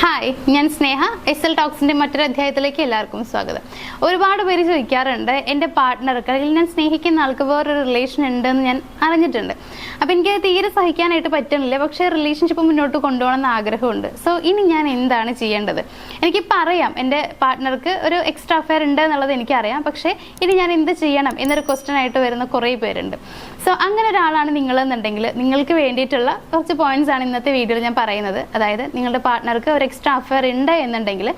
Hi, ഞാൻ സ്നേഹ. SL ടോക്സിന്റെ മറ്റൊരു അധ്യായത്തിലേക്ക് എല്ലാവർക്കും സ്വാഗതം. ഒരുപാട് പേര് ചോദിക്കാറുണ്ട്, എൻ്റെ പാർട്ട്ണർക്ക് അല്ലെങ്കിൽ ഞാൻ സ്നേഹിക്കുന്ന ആൾക്ക് വേറൊരു റിലേഷൻ ഉണ്ടെന്ന് ഞാൻ അറിഞ്ഞിട്ടുണ്ട്. അപ്പം എനിക്കത് തീരെ സഹിക്കാനായിട്ട് പറ്റുന്നില്ല, പക്ഷേ റിലേഷൻഷിപ്പ് മുന്നോട്ട് കൊണ്ടുപോകണമെന്ന് ആഗ്രഹമുണ്ട്. സോ ഇനി ഞാൻ എന്താണ് ചെയ്യേണ്ടത്? എനിക്കിപ്പോൾ അറിയാം എൻ്റെ പാർട്ട്ണർക്ക് ഒരു എക്സ്ട്രാ അഫെയർ ഉണ്ട് എന്നുള്ളത് എനിക്കറിയാം, പക്ഷേ ഇനി ഞാൻ എന്ത് ചെയ്യണം എന്നൊരു ക്വസ്റ്റ്യൻ ആയിട്ട് വരുന്ന കുറേ പേരുണ്ട്. സോ അങ്ങനെ ഒരാളാണ് നിങ്ങളെന്നുണ്ടെങ്കിൽ നിങ്ങൾക്ക് വേണ്ടിയിട്ടുള്ള കുറച്ച് പോയിന്റ്സ് ആണ് ഇന്നത്തെ വീഡിയോയിൽ ഞാൻ പറയുന്നത്. അതായത് നിങ്ങളുടെ പാർട്ട്ണർക്ക് ഒരു എക്സ്ട്രാ അഫെയർ ഉണ്ട് എന്നുണ്ടെങ്കിൽ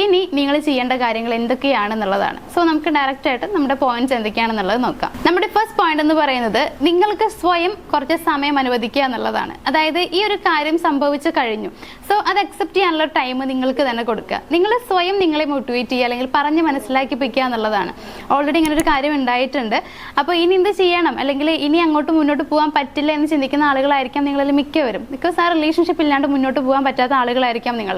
ഇനി നിങ്ങൾ ചെയ്യേണ്ട കാര്യങ്ങൾ എന്തൊക്കെയാണെന്നുള്ളതാണ്. സോ നമുക്ക് ഡയറക്റ്റ് ആയിട്ട് നമ്മുടെ പോയിന്റ്സ് എന്തൊക്കെയാണെന്നുള്ളത് നോക്കാം. നമ്മുടെ ഫസ്റ്റ് പോയിന്റ് എന്ന് പറയുന്നത് നിങ്ങൾക്ക് സ്വയം കുറച്ച് സമയം അനുവദിക്കുക എന്നുള്ളതാണ്. അതായത് ഈ ഒരു കാര്യം സംഭവിച്ചു കഴിഞ്ഞു, സോ അത് അക്സെപ്റ്റ് ചെയ്യാനുള്ള ടൈം നിങ്ങൾക്ക് തന്നെ കൊടുക്കുക. നിങ്ങൾ സ്വയം നിങ്ങളെ മോട്ടിവേറ്റ് ചെയ്യുക അല്ലെങ്കിൽ പറഞ്ഞ് മനസ്സിലാക്കിപ്പിക്കുക എന്നുള്ളതാണ്. ഓൾറെഡി ഇങ്ങനെ ഒരു കാര്യം ഉണ്ടായിട്ടുണ്ട്, അപ്പോൾ ഇനി എന്ത് ചെയ്യണം അല്ലെങ്കിൽ ഇനി അങ്ങോട്ട് മുന്നോട്ട് പോകാൻ പറ്റില്ല എന്ന് ചിന്തിക്കുന്ന ആളുകളായിരിക്കാം നിങ്ങളിൽ മിക്കവരും. ബിക്കോസ് ആ റിലേഷൻഷിപ്പ് ഇല്ലാണ്ട് മുന്നോട്ട് പോകാൻ പറ്റാത്ത ആളുകളായിരിക്കാം നിങ്ങൾ.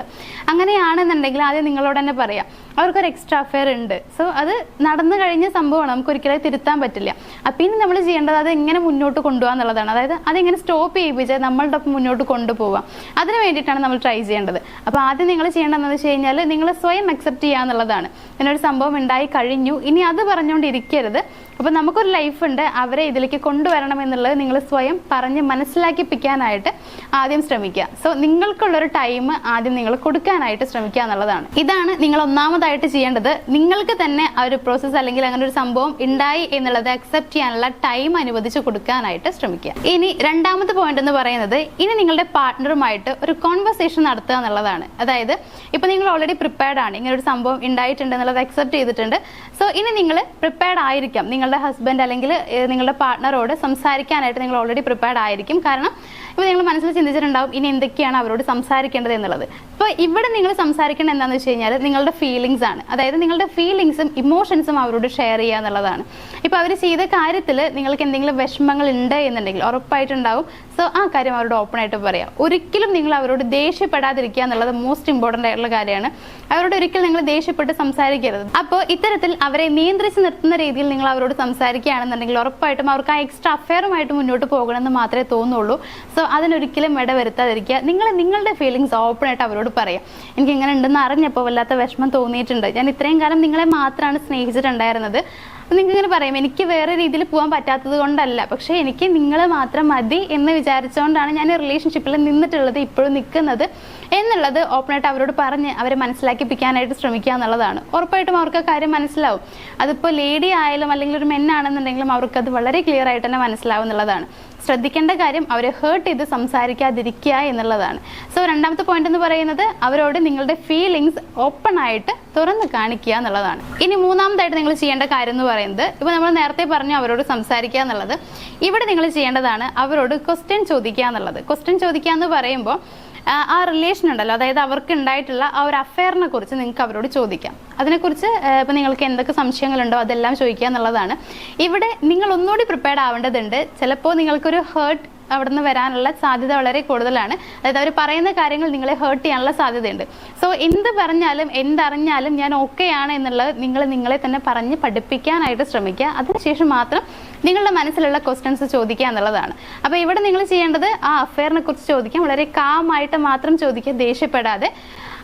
അങ്ങനെയാണെന്നുണ്ടെങ്കിൽ ആദ്യം നിങ്ങളോട് തന്നെ പറയാം, അവർക്കൊരു എക്സ്ട്രാ അഫെയർ ഉണ്ട്. സോ അത് നടന്നു കഴിഞ്ഞ സംഭവമാണ്, നമുക്ക് ഒരിക്കലും തിരുത്താൻ പറ്റില്ല. അപ്പം ഇനി നമ്മൾ ചെയ്യേണ്ടത് അത് എങ്ങനെ മുന്നോട്ട് കൊണ്ടുപോകാൻ എന്നുള്ളതാണ്. അതായത് അതെങ്ങനെ സ്റ്റോപ്പ് ചെയ്യിപ്പിച്ച് നമ്മളുടെ ഒപ്പം മുന്നോട്ട് കൊണ്ടുപോകാം, അതിന് വേണ്ടിയിട്ടാണ് നമ്മൾ ട്രൈ ചെയ്യേണ്ടത്. അപ്പോൾ ആദ്യം നിങ്ങൾ ചെയ്യേണ്ടതെന്ന് വെച്ച് കഴിഞ്ഞാൽ നിങ്ങൾ സ്വയം അക്സെപ്റ്റ് ചെയ്യുക എന്നുള്ളതാണ്. ഇങ്ങനൊരു സംഭവം ഉണ്ടായി കഴിഞ്ഞു, ഇനി അത് പറഞ്ഞുകൊണ്ടിരിക്കരുത്. അപ്പോൾ നമുക്കൊരു ലൈഫ് ഉണ്ട്, അവരെ ഇതിലേക്ക് കൊണ്ടുവരണം എന്നുള്ളത് നിങ്ങൾ സ്വയം പറഞ്ഞ് മനസ്സിലാക്കിപ്പിക്കാനായിട്ട് ആദ്യം ശ്രമിക്കുക. സോ നിങ്ങൾക്കുള്ളൊരു ടൈം ആദ്യം നിങ്ങൾ കൊടുക്കാനായിട്ട് ശ്രമിക്കുക എന്നുള്ളതാണ്. ഇതാണ് നിങ്ങൾ ഒന്നാമതായിട്ട് ചെയ്യേണ്ടത്. നിങ്ങൾക്ക് തന്നെ ആ ഒരു പ്രോസസ്സ് അല്ലെങ്കിൽ അങ്ങനെ ഒരു സംഭവം ഉണ്ടായി എന്നുള്ളത് അക്സെപ്റ്റ് ചെയ്യാനുള്ള ടൈം അനുവദിച്ച് കൊടുക്കാനായിട്ട് ശ്രമിക്കുക. ഇനി രണ്ടാമത്തെ പോയിന്റ് എന്ന് പറയുന്നത്, ഇനി നിങ്ങളുടെ പാർട്ട്ണറുമായിട്ട് ഒരു കോൺവെർസേഷൻ നടത്തുക എന്നുള്ളതാണ്. അതായത് ഇപ്പൊ നിങ്ങൾ ഓൾറെഡി പ്രിപ്പയർഡ് ആണ്, ഇങ്ങനെ ഒരു സംഭവം ഉണ്ടായിട്ടുണ്ട് എന്നുള്ളത് അക്സെപ്റ്റ് ചെയ്തിട്ടുണ്ട്. സോ ഇനി നിങ്ങൾ പ്രിപ്പയർഡ് ആയിരിക്കാം, നിങ്ങളുടെ ഹസ്ബൻഡ് അല്ലെങ്കിൽ നിങ്ങളുടെ പാർട്ട്ണറോട് സംസാരിക്കാനായിട്ട് നിങ്ങൾ ഓൾറെഡി പ്രിപ്പയർഡ് ആയിരിക്കും. കാരണം ഇപ്പോൾ നിങ്ങൾ മനസ്സിൽ ചിന്തിച്ചിട്ടുണ്ടാവും ഇനി എന്തൊക്കെയാണ് അവരോട് സംസാരിക്കേണ്ടത് എന്നുള്ളത്. ഇപ്പോൾ ഇവിടെ നിങ്ങൾ സംസാരിക്കേണ്ടത് എന്താണെന്ന് വെച്ച് കഴിഞ്ഞാൽ നിങ്ങളുടെ ഫീലിങ്സ് ആണ്. അതായത് നിങ്ങളുടെ ഫീലിങ്സും ഇമോഷൻസും അവരോട് ഷെയർ ചെയ്യുക എന്നുള്ളതാണ്. ഇപ്പോൾ അവർ ചെയ്ത കാര്യത്തിൽ നിങ്ങൾക്ക് എന്തെങ്കിലും വിഷമങ്ങൾ ഉണ്ട് എന്നുണ്ടെങ്കിൽ ഉറപ്പായിട്ടുണ്ടാവും. സോ ആ കാര്യം അവരോട് ഓപ്പൺ ആയിട്ട് പറയാം. ഒരിക്കലും നിങ്ങൾ അവരോട് ദേഷ്യപ്പെടാതിരിക്കുക എന്നുള്ളത് മോസ്റ്റ് ഇമ്പോർട്ടൻ്റ് ആയിട്ടുള്ള കാര്യമാണ്. അവരോട് ഒരിക്കലും നിങ്ങൾ ദേഷ്യപ്പെട്ട് സംസാരിക്കരുത്. അപ്പോൾ ഇത്തരത്തിൽ അവരെ നിയന്ത്രിച്ച് നിർത്തുന്ന രീതിയിൽ നിങ്ങൾ അവരോട് സംസാരിക്കുകയാണെന്നുണ്ടെങ്കിൽ ഉറപ്പായിട്ടും അവർക്ക് ആ എക്സ്ട്രാ അഫെയറുമായിട്ട് മുന്നോട്ട് പോകണമെന്ന് മാത്രമേ തോന്നുള്ളൂ. സോ അതിനൊരിക്കലും ഇടവരുത്താതിരിക്കുക. നിങ്ങൾ നിങ്ങളുടെ ഫീലിങ്സ് ഓപ്പൺ ആയിട്ട് അവരോട് പറയാം. എനിക്ക് ഇങ്ങനെ ഉണ്ടെന്ന് അറിഞ്ഞപ്പോൾ വല്ലാത്ത വിഷമം തോന്നിയിട്ടുണ്ട്, ഞാൻ ഇത്രയും കാലം നിങ്ങളെ മാത്രമാണ് സ്നേഹിച്ചിട്ടുണ്ടായിരുന്നത്. നിങ്ങൾക്ക് ഇങ്ങനെ പറയാം, എനിക്ക് വേറെ രീതിയിൽ പോകാൻ പറ്റാത്തത് കൊണ്ടല്ല, പക്ഷേ എനിക്ക് നിങ്ങൾ മാത്രം മതി എന്ന് വിചാരിച്ചുകൊണ്ടാണ് ഞാൻ ഈ റിലേഷൻഷിപ്പിൽ നിന്നിട്ടുള്ളത്, ഇപ്പോഴും നിൽക്കുന്നത് എന്നുള്ളത് ഓപ്പണായിട്ട് അവരോട് പറഞ്ഞ് അവരെ മനസ്സിലാക്കിപ്പിക്കാനായിട്ട് ശ്രമിക്കുക എന്നുള്ളതാണ്. ഉറപ്പായിട്ടും അവർക്ക് കാര്യം മനസ്സിലാവും. അതിപ്പോൾ ലേഡി ആയാലും അല്ലെങ്കിൽ ഒരു മെന്നാണെന്നുണ്ടെങ്കിലും അവർക്കത് വളരെ ക്ലിയർ ആയിട്ട് തന്നെ മനസ്സിലാവും എന്നുള്ളതാണ്. ശ്രദ്ധിക്കേണ്ട കാര്യം അവരെ ഹേർട്ട് ചെയ്ത് സംസാരിക്കാതിരിക്കുക എന്നുള്ളതാണ്. സോ രണ്ടാമത്തെ പോയിന്റ് എന്ന് പറയുന്നത് അവരോട് നിങ്ങളുടെ ഫീലിങ്സ് ഓപ്പൺ ആയിട്ട് തുറന്ന് കാണിക്കുക എന്നുള്ളതാണ്. ഇനി മൂന്നാമതായിട്ട് നിങ്ങൾ ചെയ്യേണ്ട കാര്യം എന്ന് പറയുന്നത്, ഇപ്പോൾ നമ്മൾ നേരത്തെ പറഞ്ഞു അവരോട് സംസാരിക്കുക എന്നുള്ളത്, ഇവിടെ നിങ്ങൾ ചെയ്യേണ്ടതാണ് അവരോട് ക്വസ്റ്റ്യൻ ചോദിക്കുക എന്നുള്ളത്. ക്വസ്റ്റ്യൻ ചോദിക്കുക എന്ന് പറയുമ്പോൾ ആ റിലേഷൻ ഉണ്ടല്ലോ, അതായത് അവർക്ക് ഉണ്ടായിട്ടുള്ള ആ ഒരു അഫെയറിനെ കുറിച്ച് നിങ്ങൾക്ക് അവരോട് ചോദിക്കാം. അതിനെക്കുറിച്ച് ഇപ്പോൾ നിങ്ങൾക്ക് എന്തൊക്കെ സംശയങ്ങളുണ്ടോ അതെല്ലാം ചോദിക്കുക എന്നുള്ളതാണ്. ഇവിടെ നിങ്ങൾ ഒന്നുകൂടി പ്രിപ്പയർഡ് ആവേണ്ടതുണ്ട്. ചിലപ്പോൾ നിങ്ങൾക്കൊരു ഹേർട്ട് അവിടെ നിന്ന് വരാനുള്ള സാധ്യത വളരെ കൂടുതലാണ്. അതായത് അവർ പറയുന്ന കാര്യങ്ങൾ നിങ്ങളെ ഹേർട്ട് ചെയ്യാനുള്ള സാധ്യതയുണ്ട്. സോ എന്ത് പറഞ്ഞാലും എന്തറിഞ്ഞാലും ഞാൻ ഓക്കെ ആണ് എന്നുള്ളത് നിങ്ങൾ നിങ്ങളെ തന്നെ പറഞ്ഞ് പഠിപ്പിക്കാനായിട്ട് ശ്രമിക്കുക. അതിനുശേഷം മാത്രം നിങ്ങളുടെ മനസ്സിലുള്ള ക്വസ്റ്റ്യൻസ് ചോദിക്കുക എന്നുള്ളതാണ്. അപ്പോൾ ഇവിടെ നിങ്ങൾ ചെയ്യേണ്ടത് ആ അഫെയറിനെ കുറിച്ച് ചോദിക്കാം, വളരെ കാമായിട്ട് മാത്രം ചോദിക്കുക, ദേഷ്യപ്പെടാതെ.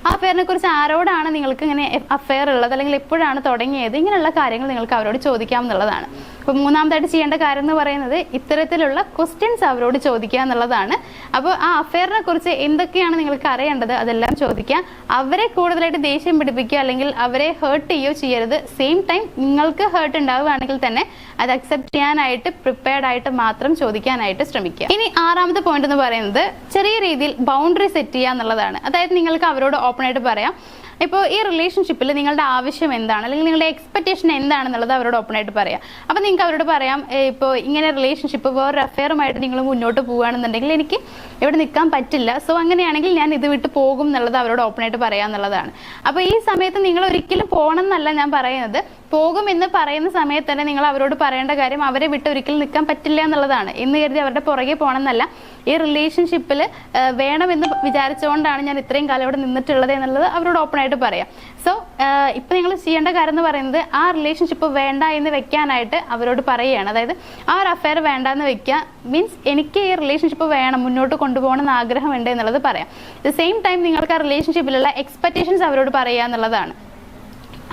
ആ അഫെയറിനെ കുറിച്ച് ആരോടാണ് നിങ്ങൾക്ക് ഇങ്ങനെ അഫെയർ ഉള്ളത് അല്ലെങ്കിൽ എപ്പോഴാണ് തുടങ്ങിയത്, ഇങ്ങനെയുള്ള കാര്യങ്ങൾ നിങ്ങൾക്ക് അവരോട് ചോദിക്കാം എന്നുള്ളതാണ്. അപ്പോൾ മൂന്നാമതായിട്ട് ചെയ്യേണ്ട കാര്യം എന്ന് പറയുന്നത് ഇത്തരത്തിലുള്ള ക്വസ്റ്റ്യൻസ് അവരോട് ചോദിക്കുക എന്നുള്ളതാണ്. അപ്പോൾ ആ അഫെയറിനെ കുറിച്ച് എന്തൊക്കെയാണ് നിങ്ങൾക്ക് അറിയേണ്ടത് അതെല്ലാം ചോദിക്കുക. അവരെ കൂടുതലായിട്ട് ദേഷ്യം പിടിപ്പിക്കുക അല്ലെങ്കിൽ അവരെ ഹേർട്ട് ചെയ്യുകയോ ചെയ്യരുത്. സെയിം ടൈം നിങ്ങൾക്ക് ഹേർട്ട് ഉണ്ടാവുകയാണെങ്കിൽ തന്നെ അത് അക്സെപ്റ്റ് ചെയ്യാനായിട്ട് പ്രിപ്പയർഡ് ആയിട്ട് മാത്രം ചോദിക്കാനായിട്ട് ശ്രമിക്കുക. ഇനി ആറാമത്തെ പോയിന്റ് എന്ന് പറയുന്നത് ചെറിയ രീതിയിൽ ബൗണ്ടറി സെറ്റ് ചെയ്യുക എന്നുള്ളതാണ്. അതായത് നിങ്ങൾക്ക് അവരോട് ഓപ്പൺ ആയിട്ട് പറയാം, ഇപ്പോൾ ഈ റിലേഷൻഷിപ്പിൽ നിങ്ങളുടെ ആവശ്യം എന്താണ് അല്ലെങ്കിൽ നിങ്ങളുടെ എക്സ്പെക്റ്റേഷൻ എന്താണെന്നുള്ളത് അവരോട് ഓപ്പൺ ആയിട്ട് പറയാം. അപ്പോൾ നിങ്ങൾക്ക് അവരോട് പറയാം, ഇപ്പോൾ ഇങ്ങനെ റിലേഷൻഷിപ്പ് വേറൊരു അഫെയറുമായിട്ട് നിങ്ങൾ മുന്നോട്ട് പോകുകയാണെന്നുണ്ടെങ്കിൽ എനിക്ക് ഇവിടെ നിൽക്കാൻ പറ്റില്ല. സോ അങ്ങനെയാണെങ്കിൽ ഞാൻ ഇത് വിട്ട് പോകും എന്നുള്ളത് അവരോട് ഓപ്പൺ ആയിട്ട് പറയാം എന്നുള്ളതാണ്. അപ്പോൾ ഈ സമയത്ത് നിങ്ങൾ ഒരിക്കലും പോകണം എന്നല്ല ഞാൻ പറയുന്നത്, പോകും എന്ന് പറയുന്ന സമയത്ത് തന്നെ നിങ്ങൾ അവരോട് പറയേണ്ട കാര്യം അവരെ വിട്ട് ഒരിക്കലും നിൽക്കാൻ പറ്റില്ല എന്നുള്ളതാണ്. എന്ന് കരുതി അവരുടെ പുറകെ പോകണമെന്നല്ല, ഈ റിലേഷൻഷിപ്പിൽ വേണമെന്ന് വിചാരിച്ചുകൊണ്ടാണ് ഞാൻ ഇത്രയും കാലം ഇവിടെ നിന്നിട്ടുള്ളത് എന്നുള്ളത് അവരോട് ഓപ്പൺ ആയിട്ട് പറയാം. സോ ഇപ്പം നിങ്ങൾ ചെയ്യേണ്ട കാര്യം എന്ന് പറയുന്നത് ആ റിലേഷൻഷിപ്പ് വേണ്ട എന്ന് വെക്കാനായിട്ട് അവരോട് പറയുകയാണ്. അതായത് ആ ഒരു അഫെയർ വേണ്ട എന്ന് വെക്കുക മീൻസ് എനിക്ക് ഈ റിലേഷൻഷിപ്പ് വേണം, മുന്നോട്ട് കൊണ്ടുപോകണം എന്ന് ആഗ്രഹമുണ്ട് എന്നുള്ളത് പറയാം. അറ്റ് ദ സെയിം ടൈം നിങ്ങൾക്ക് ആ റിലേഷൻഷിപ്പിലുള്ള എക്സ്പെക്ടേഷൻസ് അവരോട് പറയുക എന്നുള്ളതാണ്.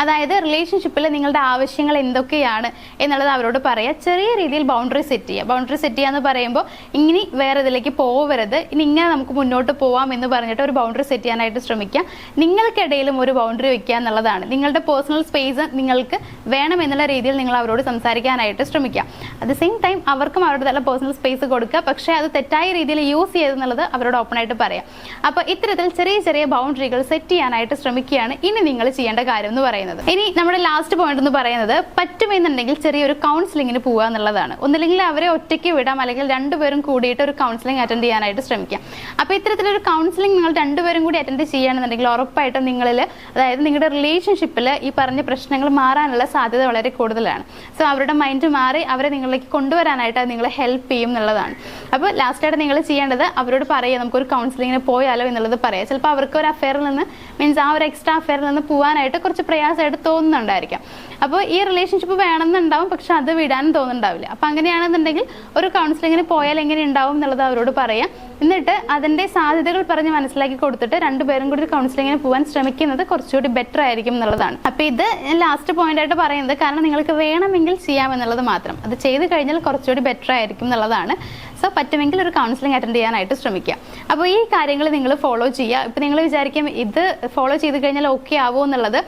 അതായത് റിലേഷൻഷിപ്പിൽ നിങ്ങളുടെ ആവശ്യങ്ങൾ എന്തൊക്കെയാണ് എന്നുള്ളത് അവരോട് പറയുക. ചെറിയ രീതിയിൽ ബൗണ്ടറി സെറ്റ് ചെയ്യുക. ബൗണ്ടറി സെറ്റ് ചെയ്യുക എന്ന് പറയുമ്പോൾ ഇനി വേറെ ഇതിലേക്ക് പോകരുത്, ഇനി ഇങ്ങനെ നമുക്ക് മുന്നോട്ട് പോവാം എന്ന് പറഞ്ഞിട്ട് ഒരു ബൗണ്ടറി സെറ്റ് ചെയ്യാനായിട്ട് ശ്രമിക്കുക. നിങ്ങൾക്കിടയിലും ഒരു ബൗണ്ടറി വെക്കുക എന്നുള്ളതാണ്. നിങ്ങളുടെ പേഴ്സണൽ സ്പേസ് നിങ്ങൾക്ക് വേണം എന്നുള്ള രീതിയിൽ നിങ്ങൾ അവരോട് സംസാരിക്കാനായിട്ട് ശ്രമിക്കുക. അറ്റ് ദ സെയിം ടൈം അവർക്കും അവരുടെ പേഴ്സണൽ സ്പേസ് കൊടുക്കുക. പക്ഷേ അത് തെറ്റായ രീതിയിൽ യൂസ് ചെയ്തെന്നുള്ളത് അവരോട് ഓപ്പണായിട്ട് പറയാം. അപ്പോൾ ഇത്തരത്തിൽ ചെറിയ ചെറിയ ബൗണ്ടറികൾ സെറ്റ് ചെയ്യാനായിട്ട് ശ്രമിക്കുകയാണ് ഇനി നിങ്ങൾ ചെയ്യേണ്ട കാര്യം എന്ന് പറയുന്നത്. ഇനി നമ്മുടെ ലാസ്റ്റ് പോയിന്റ് എന്ന് പറയുന്നത് പറ്റുമെന്നുണ്ടെങ്കിൽ ചെറിയൊരു കൗൺസിലിങ്ങിന് പോവുക എന്നുള്ളതാണ്. ഒന്നില്ലെങ്കിൽ അവരെ ഒറ്റയ്ക്ക് വിടാം, അല്ലെങ്കിൽ രണ്ടുപേരും കൂടിയിട്ട് ഒരു കൗൺസിലിംഗ് അറ്റൻഡ് ചെയ്യാനായിട്ട് ശ്രമിക്കാം. അപ്പോൾ ഇത്തരത്തിലൊരു കൗൺസിലിംഗ് നിങ്ങൾ രണ്ടുപേരും കൂടി അറ്റൻഡ് ചെയ്യുകയാണെന്നുണ്ടെങ്കിൽ ഉറപ്പായിട്ടും നിങ്ങളിൽ, അതായത് നിങ്ങളുടെ റിലേഷൻഷിപ്പിൽ ഈ പറഞ്ഞ പ്രശ്നങ്ങൾ മാറാനുള്ള സാധ്യത വളരെ കൂടുതലാണ്. സോ അവരുടെ മൈൻഡ് മാറി അവരെ നിങ്ങളിലേക്ക് കൊണ്ടുവരാനായിട്ട് അത് നിങ്ങളെ ഹെൽപ്പ് ചെയ്യും എന്നുള്ളതാണ്. അപ്പോൾ ലാസ്റ്റായിട്ട് നിങ്ങൾ ചെയ്യേണ്ടത് അവരോട് പറയുക, നമുക്കൊരു കൗൺസിലിങ്ങിന് പോയാലോ എന്നുള്ളത് പറയാം. ചിലപ്പോൾ അവർക്ക് ഒരു അഫെയറിൽ നിന്ന്, മീൻസ് ആ ഒരു എക്സ്ട്രാ അഫെയറിൽ നിന്ന് പോകാനായിട്ട് കുറച്ച് പ്രയാസമായിട്ട് തോന്നുന്നുണ്ടായിരിക്കാം. അപ്പോൾ ഈ റിലേഷൻഷിപ്പ് വേണമെന്നുണ്ടാവും, പക്ഷെ അത് വിടാനും തോന്നുന്നുണ്ടാവില്ല. അപ്പോൾ അങ്ങനെയാണെന്നുണ്ടെങ്കിൽ ഒരു കൗൺസിലിങ്ങിന് പോയാൽ എങ്ങനെ ഉണ്ടാവും എന്നുള്ളത് അവരോട് പറയാം. എന്നിട്ട് അതിൻ്റെ സാധ്യതകൾ പറഞ്ഞ് മനസ്സിലാക്കി കൊടുത്തിട്ട് രണ്ടുപേരും കൂടി കൗൺസിലിങ്ങിന് പോകാൻ ശ്രമിക്കുന്നത് കുറച്ചുകൂടി ബെറ്റർ ആയിരിക്കും എന്നുള്ളതാണ്. അപ്പോൾ ഇത് ലാസ്റ്റ് പോയിന്റ് ആയിട്ട് പറയുന്നത്, കാരണം നിങ്ങൾക്ക് വേണമെങ്കിൽ ചെയ്യാമെന്നുള്ളത് മാത്രം. അത് ചെയ്ത് കഴിഞ്ഞാൽ കുറച്ചുകൂടി ബെറ്റർ ആയിരിക്കും എന്നുള്ളതാണ്. സോ പറ്റുമെങ്കിൽ ഒരു കൗൺസിലിംഗ് അറ്റൻഡ് ചെയ്യാനായിട്ട് ശ്രമിക്കുക. അപ്പോൾ ഈ കാര്യങ്ങൾ നിങ്ങൾ ഫോളോ ചെയ്യുക. ഇപ്പം നിങ്ങൾ വിചാരിക്കും ഇത് ഫോളോ ചെയ്ത് കഴിഞ്ഞാൽ ഓക്കെ ആവുമോ എന്നുള്ളത്.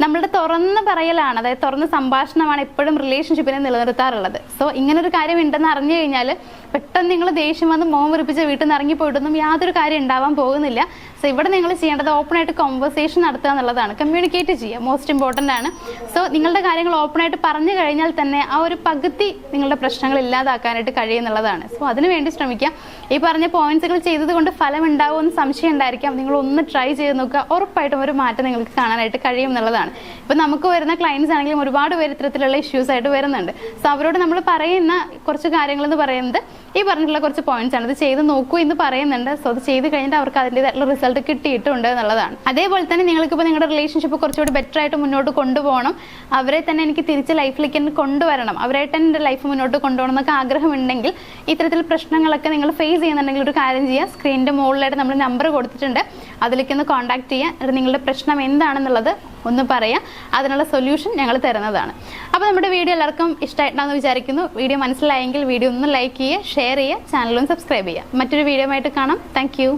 നമ്മളുടെ തുറന്ന് പറയലാണ്, അതായത് തുറന്ന സംഭാഷണമാണ് എപ്പോഴും റിലേഷൻഷിപ്പിനെ നിലനിർത്താറുള്ളത്. സോ ഇങ്ങനൊരു കാര്യം ഉണ്ടെന്ന് അറിഞ്ഞു കഴിഞ്ഞാൽ പെട്ടെന്ന് നിങ്ങൾ ദേഷ്യം വന്ന് മോഹം വെറുപ്പിച്ച് വീട്ടിൽ നിന്ന് ഇറങ്ങിപ്പോയിട്ടൊന്നും യാതൊരു കാര്യം ഉണ്ടാവാൻ പോകുന്നില്ല. സോ ഇവിടെ നിങ്ങൾ ചെയ്യേണ്ടത് ഓപ്പണായിട്ട് കോൺവെർസേഷൻ നടത്തുക എന്നുള്ളതാണ്. കമ്മ്യൂണിക്കേറ്റ് ചെയ്യുക മോസ്റ്റ് ഇമ്പോർട്ടൻ്റ് ആണ്. സോ നിങ്ങളുടെ കാര്യങ്ങൾ ഓപ്പണായിട്ട് പറഞ്ഞു കഴിഞ്ഞാൽ തന്നെ ആ ഒരു പകുതി നിങ്ങളുടെ പ്രശ്നങ്ങൾ ഇല്ലാതാക്കാനായിട്ട് കഴിയുന്നുള്ളതാണ്. സോ അതിനുവേണ്ടി ശ്രമിക്കുക. ഈ പറഞ്ഞ പോയിന്റ്സുകൾ ചെയ്തത് കൊണ്ട് ഫലം ഉണ്ടാവുമെന്ന് സംശയം ഉണ്ടായിരിക്കാം. നിങ്ങൾ ഒന്ന് ട്രൈ ചെയ്ത് നോക്കുക. ഉറപ്പായിട്ടും ഒരു മാറ്റം നിങ്ങൾക്ക് കാണാനായിട്ട് കഴിയും എന്നുള്ളതാണ്. ഇപ്പം നമുക്ക് വരുന്ന ക്ലയൻസ് ആണെങ്കിലും ഒരുപാട് പേര് ഇത്തരത്തിലുള്ള ഇഷ്യൂസ് ആയിട്ട് വരുന്നുണ്ട്. സോ അവരോട് നമ്മൾ പറയുന്ന കുറച്ച് കാര്യങ്ങൾ എന്ന് പറയുന്നത് ഈ പറഞ്ഞിട്ടുള്ള കുറച്ച് പോയിന്റ്സ് ആണ്. ഇത് ചെയ്ത് നോക്കൂ എന്ന് പറയുന്നുണ്ട്. സോ അത് ചെയ്ത് കഴിഞ്ഞിട്ട് അവർക്ക് അതിൻ്റെതായിട്ടുള്ള റിസൾട്ട് കിട്ടിയിട്ടുണ്ട് എന്നുള്ളതാണ്. അതേപോലെ തന്നെ നിങ്ങൾക്കിപ്പോൾ നിങ്ങളുടെ റിലേഷൻഷിപ്പ് കുറച്ചുകൂടി ബെറ്റർ ആയിട്ട് മുന്നോട്ട് കൊണ്ടുപോകണം, അവരെ തന്നെ എനിക്ക് തിരിച്ച് ലൈഫിലേക്ക് തന്നെ കൊണ്ടുവരണം, അവരായിട്ട് തന്നെ എൻ്റെ ലൈഫ് മുന്നോട്ട് കൊണ്ടുപോകണം എന്നൊക്കെ ആഗ്രഹമുണ്ടെങ്കിൽ, ഇത്തരത്തിൽ പ്രശ്നങ്ങളൊക്കെ നിങ്ങൾ ഫേസ് ചെയ്യുന്നുണ്ടെങ്കിൽ ഒരു കാര്യം ചെയ്യുക. സ്ക്രീനിൻ്റെ മുകളിലായിട്ട് നമ്മൾ നമ്പർ കൊടുത്തിട്ടുണ്ട്, അതിലേക്ക് ഒന്ന് കോൺടാക്ട് ചെയ്യുക. നിങ്ങളുടെ പ്രശ്നം എന്താണെന്നുള്ളത് ഒന്ന് പറയാം, അതിനുള്ള സൊല്യൂഷൻ ഞങ്ങൾ തരുന്നതാണ്. അപ്പോൾ നമ്മുടെ വീഡിയോ എല്ലാവർക്കും ഇഷ്ടമായിട്ടാണെന്ന് വിചാരിക്കുന്നു. വീഡിയോ മനസ്സിലായെങ്കിൽ വീഡിയോ ഒന്ന് ലൈക്ക് ചെയ്യുക, ഷെയർ ചെയ്യുക, ചാനലും സബ്സ്ക്രൈബ് ചെയ്യുക. മറ്റൊരു വീഡിയോ ആയിട്ട് കാണാം. താങ്ക്